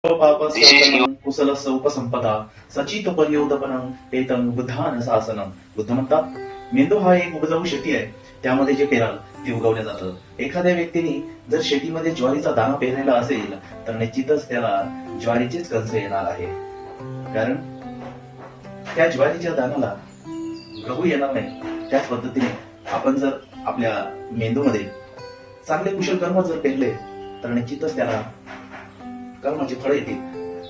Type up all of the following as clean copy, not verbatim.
पापस्योदनं कुशलस्य उपसंपदा सचित पर्योदपनं एतं बुद्धान शासनं. बुद्ध म्हणतात, मेंदू हा एक उपजाऊ शेती आहे. त्यामध्ये जे पेराल ते उगवलं जातं. एखाद्या व्यक्तीने जर शेतीमध्ये ज्वारीचा दाणा पेरलेला असेल तर निश्चितच त्याला ज्वारीचेच कंस येणार आहे. कारण त्या ज्वारीच्या दाण्याला गहू येणार नाही. त्याच पद्धतीने आपण जर आपल्या मेंदूमध्ये चांगले कुशल कर्म जर पेरले तर निश्चितच त्याला कर्माचे फळ येतील.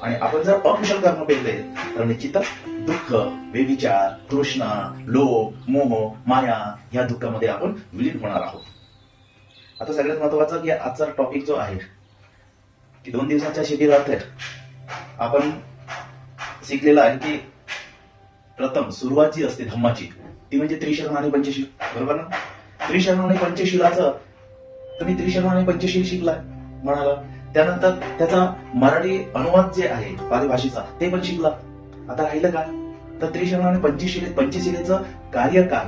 आणि आपण जर अकुशल कर्म पेरले तर निश्चितच दुःख, व्यभिचार, तृष्णा, लोभ, मोह, माया या दुःखामध्ये आपण विलीन होणार आहोत. आता सगळ्यात महत्वाचं की आजचा टॉपिक जो आहे की 2 दिवसाच्या शिबिरात आपण शिकलेला आहे की प्रथम सुरुवात जी असते धम्माची ती म्हणजे त्रिशरण आणि पंचशील, बरोबर ना? त्रिशरण आणि पंचशीलाचं तुम्ही त्रिशरण आणि पंचशील शिकलाय म्हणाला. त्यानंतर त्याचा मराठी अनुवाद जे आहे पाली भाषेचा ते पण शिकला. आता राहिलं काय तर त्रिशरण आणि पंचशिलेचं कार्य काय,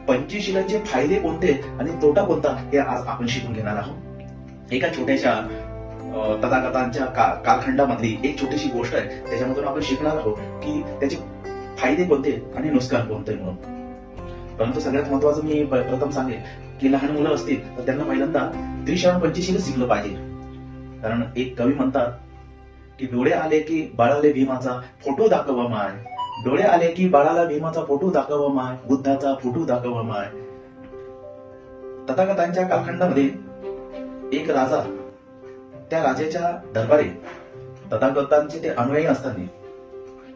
पंचशिलाचे फायदे कोणते आणि तोटा कोणता हे आज आपण शिकून घेणार आहोत. एका छोट्याशा तथागतांच्या कालखंडामधली एक छोटीशी गोष्ट आहे, त्याच्यामधून आपण शिकणार आहोत की त्याचे फायदे कोणते आणि नुकसान कोणते म्हणून. परंतु सगळ्यात महत्वाचं मी प्रथम सांगेन की लहान मुलं असतील तर त्यांना पहिल्यांदा त्रिशरण पंचशील शिकलं पाहिजे. कारण एक कवी म्हणतात की डोळे आले की बाळाले भीमाचा फोटो दाखवा माय, डोळे आले की बाळाला भीमाचा फोटो दाखवा माय, बुद्धाचा फोटो दाखवा माय. तथागतांच्या कालखंडामध्ये एक राजा, त्या राजाच्या दरबारी तथागतांचे ते अनुयायी असताना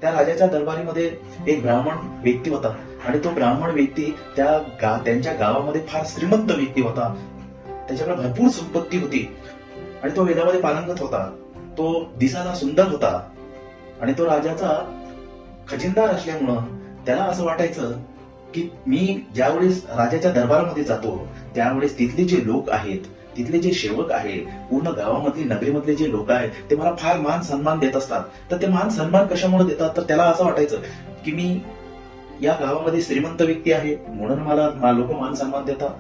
त्या राजाच्या दरबारीमध्ये एक ब्राह्मण व्यक्ती होता. आणि तो ब्राह्मण व्यक्ती त्यांच्या गावामध्ये फार श्रीमंत व्यक्ती होता. त्याच्याकडे भरपूर संपत्ती होती आणि तो वेदामध्ये पारंगत होता. तो दिसायला सुंदर होता आणि तो राजाचा खजिनदार असल्यामुळं त्याला असं वाटायचं की मी ज्यावेळेस राजाच्या दरबारामध्ये जातो त्यावेळेस तिथले जे लोक आहेत, तिथले जे सेवक आहेत, पूर्ण गावामधले नगरीमधले जे लोक आहेत ते मला फार मान सन्मान देत असतात. तर ते मान सन्मान कशामुळे देतात तर त्याला असं वाटायचं की मी या गावामध्ये श्रीमंत व्यक्ती आहे म्हणून मला लोक मान सन्मान देतात.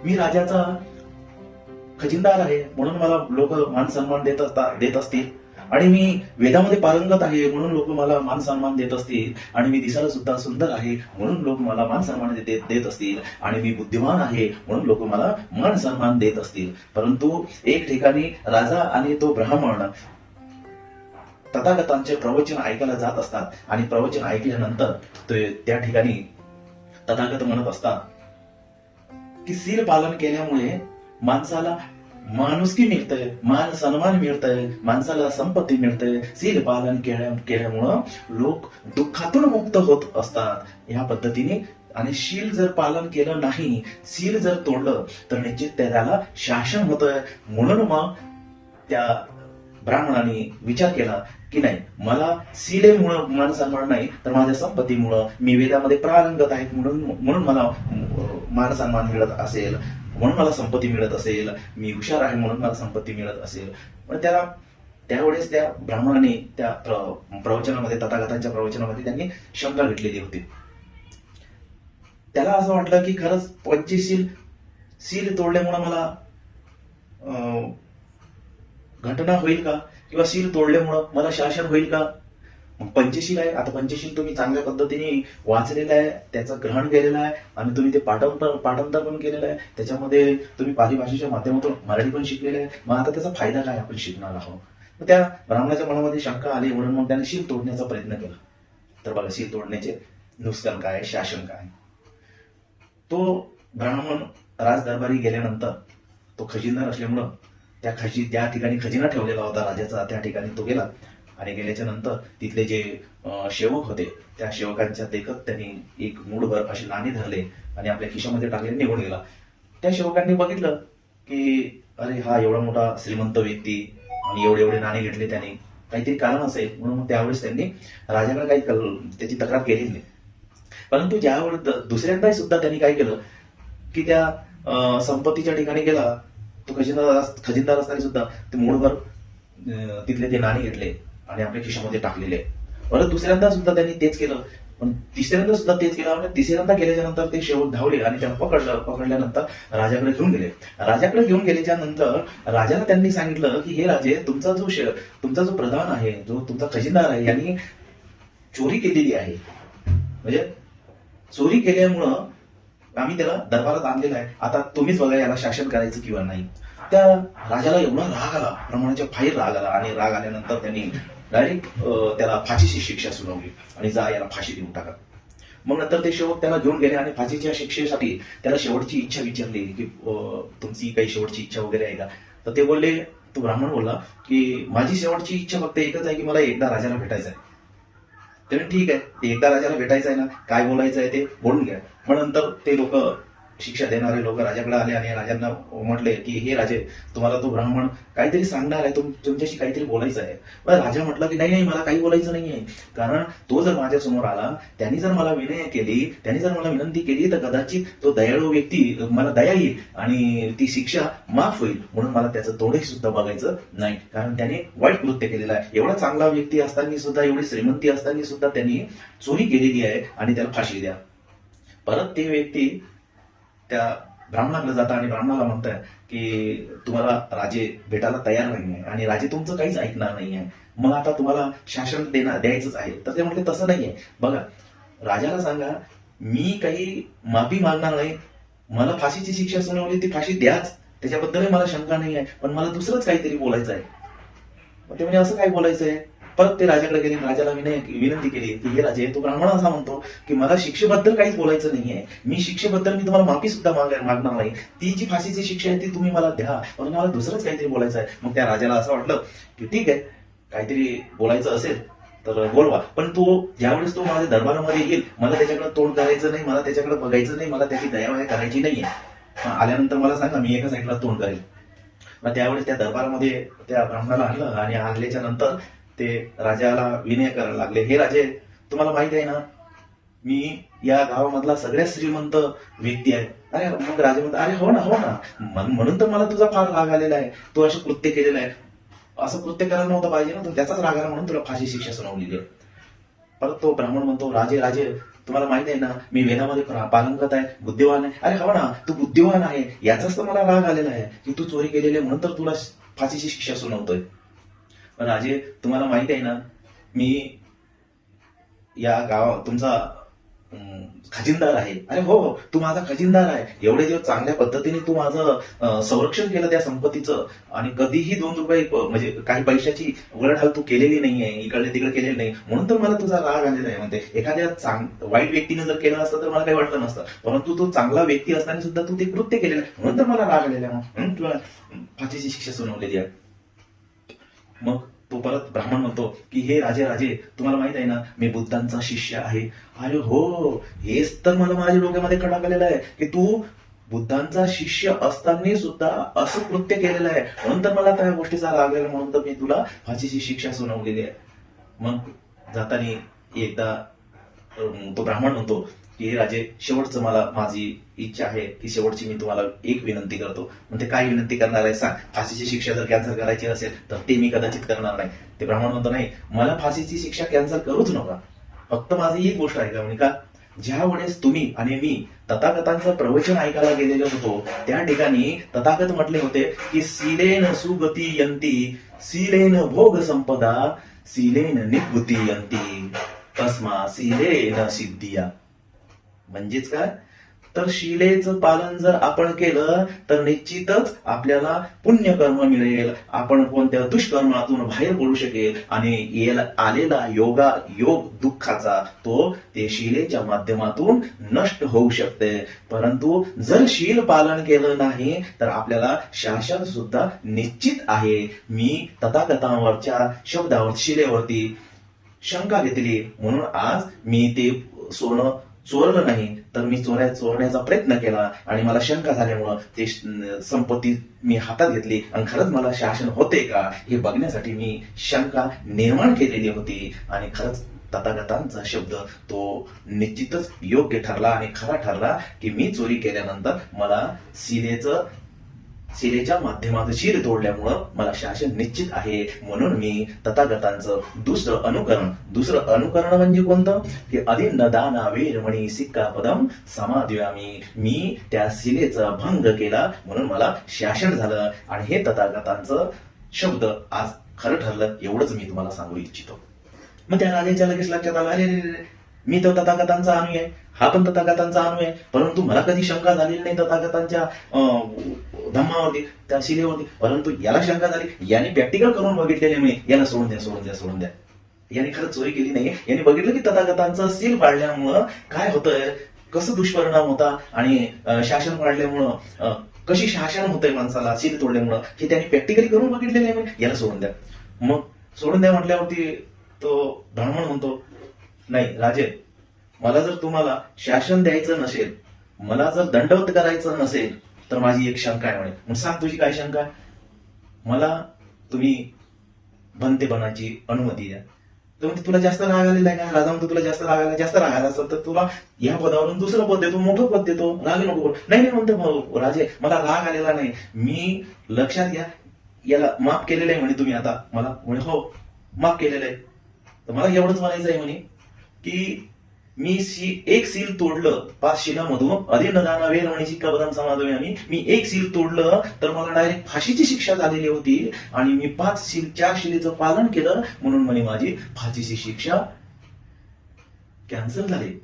मी राजाचा खजिनदार आहे म्हणून मला लोक मान सन्मान देत असतील. आणि मी वेदामध्ये पारंगत आहे म्हणून लोक मला मान सन्मान देत असतील. आणि मी दिसायला सुद्धा सुंदर आहे म्हणून लोक मला मान सन्मान देत असतील. आणि मी बुद्धिमान आहे म्हणून लोक मला मान सन्मान देत असतील. परंतु एक ठिकाणी राजा आणि तो ब्राह्मण तथागतांचे प्रवचन ऐकायला जात असतात. आणि प्रवचन ऐकल्यानंतर त्या ठिकाणी तथागत म्हणत असतात की शील पालन केल्यामुळे माणसाला माणुसकी मिळतंय, मान सन्मान मिळतंय, माणसाला संपत्ती मिळते. शील पालन केल्यामुळं लोक दुःखातून मुक्त होत असतात या पद्धतीने. आणि शील जर पालन केलं नाही, शील जर तोडलं तर निश्चित त्याला शासन होतंय. म्हणून मग त्या ब्राह्मणाने विचार केला की नाही, मला शिलेमुळं मान सन्मान नाही तर माझ्या संपत्तीमुळं, मी वेदामध्ये प्रारंगत आहे म्हणून मला मान सन्मान मिळत असेल, म्हणून मला संपत्ती मिळत असेल, मी हुशार आहे म्हणून मला संपत्ती मिळत असेल. पण त्यावेळेस त्या ब्राह्मणाने त्या प्रवचनामध्ये, तथागतांच्या प्रवचनामध्ये त्यांनी शंका घेतलेली होती. त्याला असं वाटलं की खरंच शील तोडल्यामुळे मला घटना होईल का, किंवा शील तोडल्यामुळं मला शासन होईल का. पंचशील आहे, आता पंचशील तुम्ही चांगल्या पद्धतीने वाचलेलं आहे, त्याचं ग्रहण केलेलं आहे आणि तुम्ही ते पाठांतर पण केलेलं आहे. त्याच्यामध्ये तुम्ही पाली भाषेच्या माध्यमातून मराठी पण शिकलेलं आहे. मग आता त्याचा फायदा काय आपण शिकणार आहोत. तर त्या ब्राह्मणाच्या मनामध्ये शंका आली म्हणून मग त्याने शील तोडण्याचा प्रयत्न केला. तर बघा शील तोडण्याचे नुकसान काय, शासन काय. तो ब्राह्मण राजदरबारी गेल्यानंतर तो खजिनदार असल्यामुळं त्या ठिकाणी खजिना ठेवलेला होता राजाचा, त्या ठिकाणी तो गेला. आणि गेल्याच्या नंतर तिथले जे सेवक होते त्या सेवकांच्या देखत त्यांनी एक मूठभर असे नाणी धरले आणि आपल्या खिशामध्ये टाकले, निघून गेला. त्या सेवकांनी बघितलं की अरे हा एवढा मोठा श्रीमंत व्यक्ती आणि एवढे नाणे घेतले, त्याने काहीतरी कारण असेल. म्हणून मग त्यावेळेस त्यांनी राजाकडे काही त्याची तक्रार केली नाही. परंतु ज्यावेळेस दुसऱ्यांदा सुद्धा त्यांनी काय केलं की त्या संपत्तीच्या ठिकाणी गेला, तो खजिनदार असताना सुद्धा ते मूठभर तिथले ते नाणी घेतले आणि आपल्या खिशामध्ये टाकलेले. परत दुसऱ्यांदा सुद्धा त्यांनी तेच केलं पण तिसऱ्यांदा सुद्धा तेच केलं. आणि तिसऱ्यांदा गेल्याच्या नंतर ते शेवट धावले आणि त्याला पकडल्यानंतर राजाकडे घेऊन गेले. राजाकडे घेऊन गेल्याच्या नंतर राजाला त्यांनी सांगितलं की हे राजे, तुमचा जो प्रधान आहे, जो तुमचा खजिनदार आहे, यांनी चोरी केलेली आहे. म्हणजे चोरी केल्यामुळं आम्ही त्याला दरबारात आणलेला आहे. आता तुम्हीच बघा याला शासन करायचं किंवा नाही. त्या राजाला एवढा राग आला, प्रमाणाच्या बाहेर राग आला. आणि राग आल्यानंतर त्यांनी डायरेक्ट त्याला फाशीची शिक्षा सुनावली आणि जा याला फाशी देऊन टाका. मग नंतर ते शेवट त्याला घेऊन गेले आणि फाशीच्या शिक्षेसाठी त्याला शेवटची इच्छा विचारली की तुमची काही शेवटची इच्छा वगैरे आहे का. तर ते बोलले, तो ब्राह्मण बोलला की माझी शेवटची इच्छा फक्त एकच आहे की मला एकदा राजाला भेटायचं आहे. त्याने ठीक आहे, एकदा राजाला भेटायचं आहे ना, काय बोलायचं आहे ते बोलून घ्या. मग नंतर ते लोक, शिक्षा देणारे लोक राजाकडे आले आणि राजांना म्हटले की हे राजे, तुम्हाला तो ब्राह्मण काहीतरी सांगणार आहे, तुमच्याशी काहीतरी बोलायचं आहे. पण राजा म्हटलं की नाही, मला काही बोलायचं नाहीये. कारण तो जर माझ्या समोर आला, त्यांनी जर मला विनय केली, त्यांनी जर मला विनंती केली, तर कदाचित तो दयाळू व्यक्ती, मला दया येईल आणि ती शिक्षा माफ होईल. म्हणून मला त्याचं तोंडही सुद्धा बघायचं नाही. कारण त्याने वाईट कृत्य केलेलं आहे. एवढा चांगला व्यक्ती असताना सुद्धा, एवढी श्रीमंती असताना सुद्धा त्यांनी चोरी केलेली आहे आणि त्याला फाशी द्या. परत ते व्यक्ती त्या ब्राह्मणाकडे जाता आणि ब्राह्मणाला म्हणतात की तुम्हाला राजे भेटायला तयार नाही आहे आणि राजे तुमचं काहीच ऐकणार नाही आहे, मग आता तुम्हाला शासन द्यायचंच आहे. तर ते म्हटले तसं नाहीये, बघा राजाला सांगा मी काही माफी मागणार नाही, मला फाशीची शिक्षा सुनावली ती फाशी द्याच, त्याच्याबद्दलही मला शंका नाही आहे, पण मला दुसरंच काहीतरी बोलायचं आहे. मग ते म्हणजे असं काय बोलायचं आहे. परत ते राजाकडे गेले, राजाला विनंती केली की हे राजे, तो ब्राह्मण असा म्हणतो की मला शिक्षेबद्दल काहीच बोलायचं नाहीये, मी शिक्षेबद्दल मी तुम्हाला माफी सुद्धा मागणार नाही, ती जी फाशीची शिक्षा आहे ती तुम्ही मला द्या, पण मला दुसरंच काहीतरी बोलायचं आहे. मग त्या राजाला असं वाटलं की ठीक आहे, काहीतरी बोलायचं असेल तर बोलवा, पण तो ज्यावेळेस तो माझ्या दरबारामध्ये येईल, मला त्याच्याकडे तोंड करायचं नाही, मला त्याच्याकडे बघायचं नाही, मला त्याची दयामाया करायची नाहीये. आल्यानंतर मला सांगा, मी एका साईडला तोंड करेल. मग त्यावेळेस त्या दरबारामध्ये त्या ब्राह्मणाला आणलं आणि आणल्याच्या नंतर ते राजाला विनय करायला लागले, हे राजे, तुम्हाला माहित आहे ना मी या गावामधला सगळ्यात श्रीमंत व्यक्ती आहे. अरे मग राजे म्हणतात, अरे हो ना, म्हणून तर मला तुझा फार राग आलेला आहे, तू असं कृत्य केलेलं आहे, असं कृत्य करायला नव्हतं पाहिजे ना, त्याचाच राग आला म्हणून तुला फाशी शिक्षा सुनावलेली आहे. परत तो ब्राह्मण म्हणतो, राजे तुम्हाला माहिती आहे ना मी वेदामध्ये पारंगत आहे, बुद्धिवान आहे. अरे हो ना, तू बुद्धिवान आहे, याचाच तर मला राग आलेला आहे की तू चोरी केलेली म्हणून तर तुला फाशीची शिक्षा सुनावतोय. पण राजे तुम्हाला माहिती आहे ना मी या गावात तुमचा खजिनदार आहे. अरे हो, तू माझा खजिनदार आहे, एवढे दिवस चांगल्या पद्धतीने तू माझं संरक्षण केलं त्या संपत्तीचं, आणि कधीही 2 रुपये म्हणजे काही पैशाची उलाढाल तू केलेली नाहीये, इकडे तिकडे केलेली नाही, म्हणून तर मला तुझा राग आलेला आहे. म्हणते एखाद्या वाईट व्यक्तीने जर केलं असतं तर मला काही वाटलं नसतं, परंतु तू चांगला व्यक्ती असताना सुद्धा तू ते कृत्य केलेलं आहे, म्हणून तर मला राग आलेला आहे, म्हणून तुला फाशीची शिक्षा सुनावलेली आहे. मग तो परत ब्राह्मण म्हणतो की हे राजे तुम्हाला माहित आहे ना मी बुद्धांचा शिष्य आहे. अरे हो, हेच तर मला माझ्या डोक्यामध्ये खडा केलेला आहे की तू बुद्धांचा शिष्य असताना सुद्धा असं कृत्य केलेलं आहे, म्हणून तर मला त्या गोष्टीचा राग आलेला, म्हणून तर मी तुला फाशीची शिक्षा सुनावलेली आहे. मग जाताना एकदा तो ब्राह्मण म्हणतो की हे राजे, शेवटचं माझी इच्छा आहे की शेवटची मी तुम्हाला एक विनंती करतो. म्हणते काय विनंती करणार आहे सांग. फाशीची शिक्षा जर कॅन्सल करायची असेल तर ते मी कदाचित करणार नाही. ते ब्राह्मण म्हणतो, नाही मला फाशीची शिक्षा कॅन्सल करूच नका, फक्त माझी एक गोष्ट ऐका. म्हणजे का, ज्या वेळेस तुम्ही आणि मी तथागतांचं प्रवचन ऐकायला गेलेलो होतो त्या ठिकाणी तथागत म्हटले होते की सीलेन सुगती यंती, सीलेन भोग संपदा, सीलेन निवृत्ती यंती, तस्मा सीलेन सिद्धिया. म्हणजेच काय, तर शिलेचं पालन जर आपण केलं तर निश्चितच आपल्याला पुण्यकर्म मिळेल, आपण कोणत्या दुष्कर्मातून बाहेर पडू शकेल आणि आलेला योग दुःखाचा तो ते शिलेच्या माध्यमातून नष्ट होऊ शकते. परंतु जर शील पालन केलं नाही तर आपल्याला शासन सुद्धा निश्चित आहे. मी तथागतांवरच्या शब्दावर, शिलेवरती शंका घेतली, म्हणून आज मी ते सोनं चोरलं नाही तर मी चोरण्याचा प्रयत्न केला आणि मला शंका झाल्यामुळं ते संपत्ती मी हातात घेतली आणि खरंच मला शासन होते का हे बघण्यासाठी मी शंका निर्माण केलेली होती. आणि खरंच तथागतांचा शब्द तो निश्चितच योग्य ठरला आणि खरा ठरला की मी चोरी केल्यानंतर मला शिलेच्या माध्यमातून शिर तोडल्यामुळं मला शासन निश्चित आहे, म्हणून मी तथागतांचं दुसरं अनुकरण म्हणजे कोणतं, की अधिन्नदाना वेरमणी सिक्कापदम समादयामी, मी त्या शिलेचा भंग केला म्हणून मला शासन झालं, आणि हे तथागतांचं शब्द आज खरं ठरलं, एवढंच मी तुम्हाला सांगू इच्छितो. मग त्या राजाच्या लगेच लक्षात आलं, अरे रे रे, मी तर तथागतांचा अनुयायी आहे, हा पण तथागतांचा अनुयायी आहे, परंतु मला कधी शंका झालेली नाही तथागतांच्या धम्मावरती, त्या शिलेवरती, परंतु याला शंका झाली. याने प्रॅक्टिकल करून बघितलेले मी, याला सोडून द्या. याने खरंच चोरी केली नाही, याने बघितलं की तथागतांचं सील पाडल्यामुळं काय होतंय, कसं दुष्परिणाम होता, आणि शासन पाडल्यामुळं कशी शासन होतंय माणसाला सील तोडल्यामुळं, हे त्यांनी प्रॅक्टिकली करून बघितलेले आहे, याला सोडून द्या. मग सोडून द्या म्हटल्यावरती तो धर्मण म्हणतो, नाही राजे, मला जर तुम्हाला शासन द्यायचं नसेल, मला जर दंडवत करायचं नसेल, तर माझी एक शंका आहे म्हणे. मग सांग तुझी काय शंका आहे. मला तुम्ही भंते बनायची अनुमती द्या. तर म्हणते तुला जास्त राग आलेला आहे का राजा, म्हणतो तुला जास्त राग आला असेल तर तुला या पदावरून दुसरं पद देतो, मोठं पद देतो, राग नको. नाही म्हणतो राजे, मला राग आलेला नाही, मी लक्षात घ्या याला माफ केलेलं आहे म्हणे तुम्ही आता मला. म्हणे हो माफ केलेलं आहे. तर मला एवढंच म्हणायचं आहे म्हणे की मी एक सील तोडलं 5 शिलामधून, अधिन्नदाना वेरमणी सिक्कापदम समादयामी, मी एक सील तोडलं तर मला डायरेक्ट फाशीची शिक्षा झालेली होती, आणि मी 4 शिलेचं पालन केलं म्हणून म्हणे माझी फाशीची शिक्षा कॅन्सल झाली.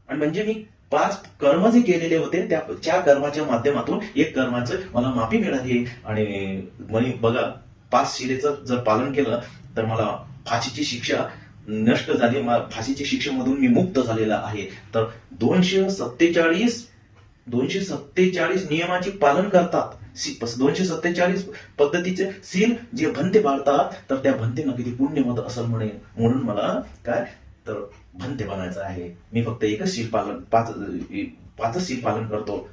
आणि म्हणजे मी 5 कर्म जे केलेले होते त्या 4 कर्माच्या माध्यमातून एक कर्माचं मला माफी मिळाली, आणि म्हणे बघा 5 शिलेचं जर पालन केलं तर मला फाशीची शिक्षा नष्ट झाली, फाशीच्या शिक्षेमधून मी मुक्त झालेला आहे. तर 247 नियमाचे पालन करतात, 247 पद्धतीचे सील जे भंते पाळतात, तर त्या भंतेनं किती पुण्यमत असेल म्हणे, म्हणून मला काय तर भंते बनायचं आहे. मी फक्त एकच सील पालन, 5 सील पालन करतो,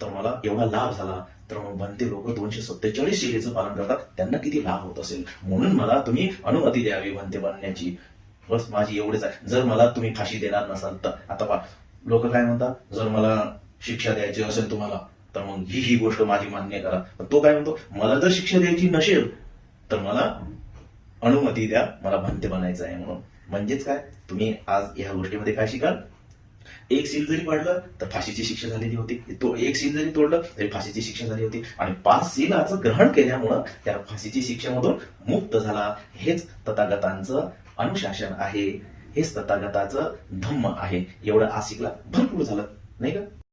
तर मला एवढा लाभ झाला. तर मग भंते लोक 247 शिलेचं पालन करतात, त्यांना किती लाभ होत असेल, म्हणून मला तुम्ही अनुमती द्यावी भंते बनण्याची. बस माझी एवढेच आहे. जर मला तुम्ही फाशी देणार नसाल तर, आता लोक काय म्हणतात, जर मला शिक्षा द्यायची असेल तुम्हाला तर मग ही गोष्ट माझी मान्य करा. पण तो काय म्हणतो, मला जर शिक्षा द्यायची नसेल तर मला अनुमती द्या, मला भंते बनायचं आहे म्हणून. म्हणजेच काय, तुम्ही आज या गोष्टीमध्ये काय शिकाल, एक सील जरी पाडलं तर फाशीची शिक्षा झालेली होती, तो एक सील जरी तोडलं तरी फाशीची शिक्षा झाली होती, आणि 5 सीलाचं ग्रहण केल्यामुळं त्या फाशीची शिक्षेमधून मुक्त झाला. हेच तथागतांचं अनुशासन आहे, हेच तथागताचं धम्म आहे. एवढं आसिकला भरपूर झालं नाही का.